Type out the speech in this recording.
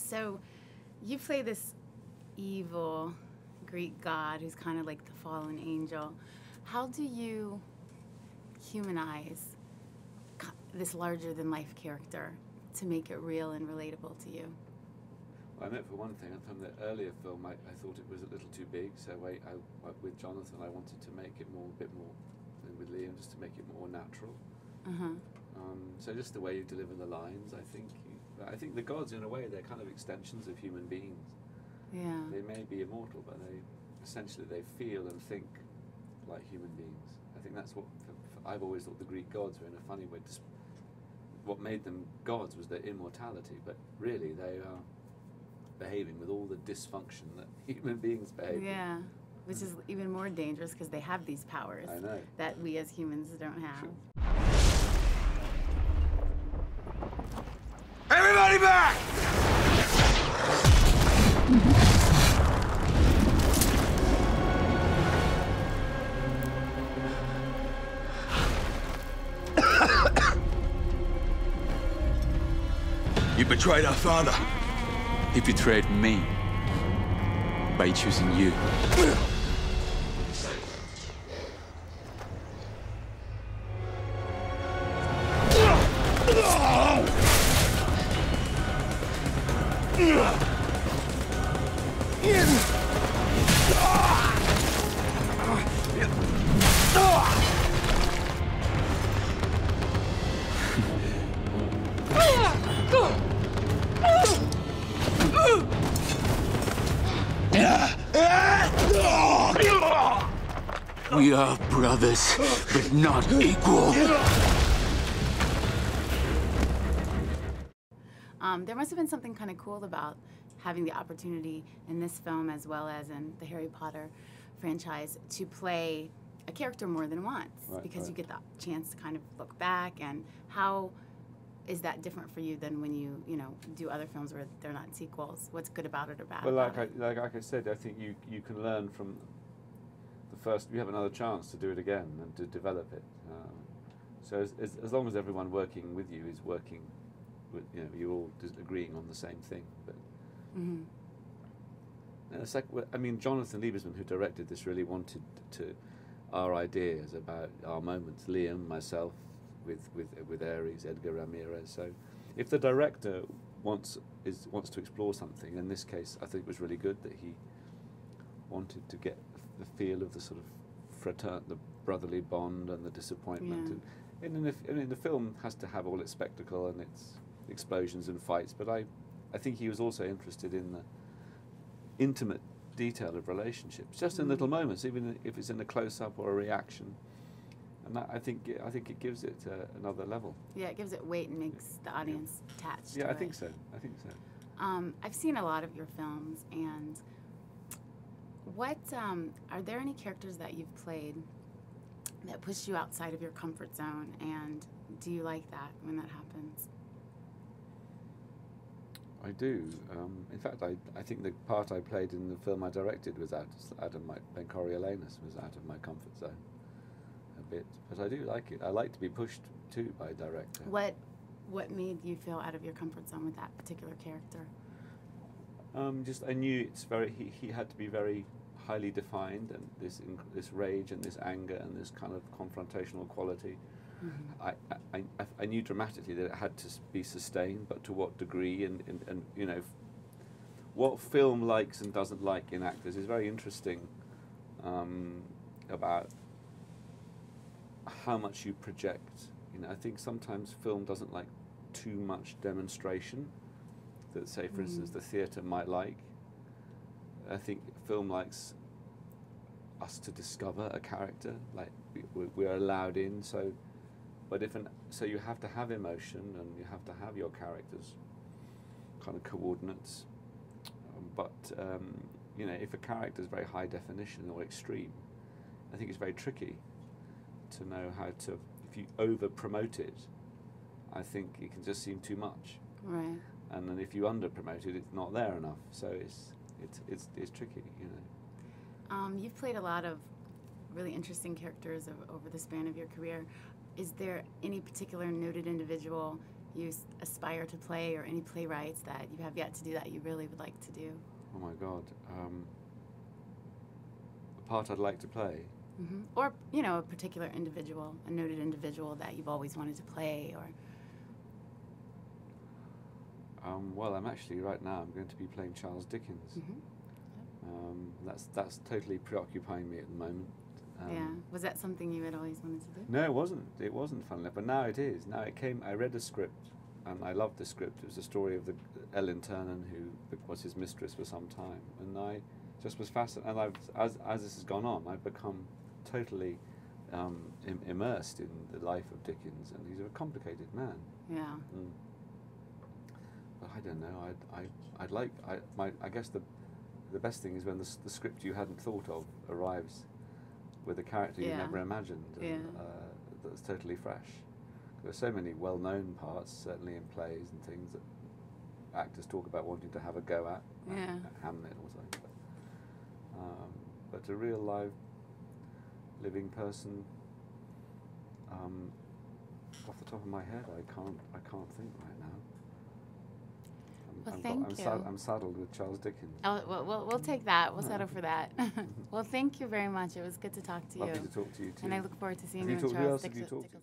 So you play this evil Greek god who's kind of like the fallen angel. How do you humanize this larger-than-life character to make it real and relatable to you? Well, I meant for one thing, from the earlier film, I thought it was a little too big, so with Jonathan I wanted to make it a bit more, and with Liam just to make it more natural. So just the way you deliver the lines, I think the gods, in a way, they're kind of extensions of human beings. Yeah. They may be immortal, but essentially they feel and think like human beings. I think that's what I've always thought the Greek gods were, in a funny way. What made them gods was their immortality, but really they are behaving with all the dysfunction that human beings behave with. Yeah, which is even more dangerous because they have these powers that we as humans don't have. Sure. Everybody back! You betrayed our father. He betrayed me by choosing you. We are brothers, but not equal. There must have been something kind of cool about having the opportunity in this film, as well as in the Harry Potter franchise, to play a character more than once, because you get the chance to kind of look back. And how is that different for you than when you do other films where they're not sequels? What's good about it or bad? Well, like I said, I think you can learn from the first. You have another chance to do it again and to develop it. So as long as everyone working with you is working, you're all agreeing on the same thing. But and it's like, I mean, Jonathan Liebesman, who directed this, really wanted our ideas about our moments. Liam, myself, with Ares, Edgar Ramirez. So if the director wants to explore something, in this case I think it was really good that he wanted to get the feel of the sort of the brotherly bond and the disappointment. Yeah. And the film has to have all its spectacle and its explosions and fights, but I think he was also interested in the intimate detail of relationships, just in little moments, even if it's in a close-up or a reaction. And that, I think it gives it another level. Yeah, it gives it weight and makes the audience attached. Yeah, to I think so. I've seen a lot of your films, and what are there any characters that you've played that push you outside of your comfort zone, and do you like that when that happens? I do. In fact, I think the part I played in the film I directed was out of my Coriolanus was out of my comfort zone a bit, but I do like it. I like to be pushed too by a director. What made you feel out of your comfort zone with that particular character? Just I knew he had to be very highly defined, and this rage and this anger and this kind of confrontational quality. I knew dramatically that it had to be sustained, but to what degree, and what film likes and doesn't like in actors is very interesting, about how much you project. I think sometimes film doesn't like too much demonstration that, say, for instance, the theatre might like. I think film likes us to discover a character, like we're allowed in. So you have to have emotion, and you have to have your characters' kind of coordinates. But if a character is very high definition or extreme, I think it's very tricky to know how to. If you over promote it, I think it can just seem too much. Right. And then if you under promote it, it's not there enough. So it's tricky, You've played a lot of really interesting characters over the span of your career. Is there any particular noted individual you aspire to play, or any playwrights that you have yet to do that you really would like to do? Oh my God. A part I'd like to play. Mm-hmm. Or, you know, a particular individual, a noted individual that you've always wanted to play, or... Well, I'm actually, right now, I'm going to be playing Charles Dickens. Mm-hmm. That's totally preoccupying me at the moment. Yeah. Was that something you had always wanted to do? No, it wasn't. It wasn't, funnily enough, but now it is. Now it came, I read the script, and I loved the script. It was the story of the Ellen Ternan, who was his mistress for some time, and I just was fascinated. And as this has gone on, I've become totally immersed in the life of Dickens, and he's a complicated man. Yeah. Mm. But I don't know. I guess the best thing is when the script you hadn't thought of arrives with a character you never imagined, and that's totally fresh. There's so many well-known parts, certainly in plays and things, that actors talk about wanting to have a go at, like Hamlet or something. But a real live, living person, off the top of my head, I can't think right now. Well, thank you. I'm saddled with Charles Dickens. Oh, well, we'll take that. We'll settle for that. Well, thank you very much. It was good to talk to you. Lovely to talk to you too. And I look forward to seeing you in Who else Charles have you talked to?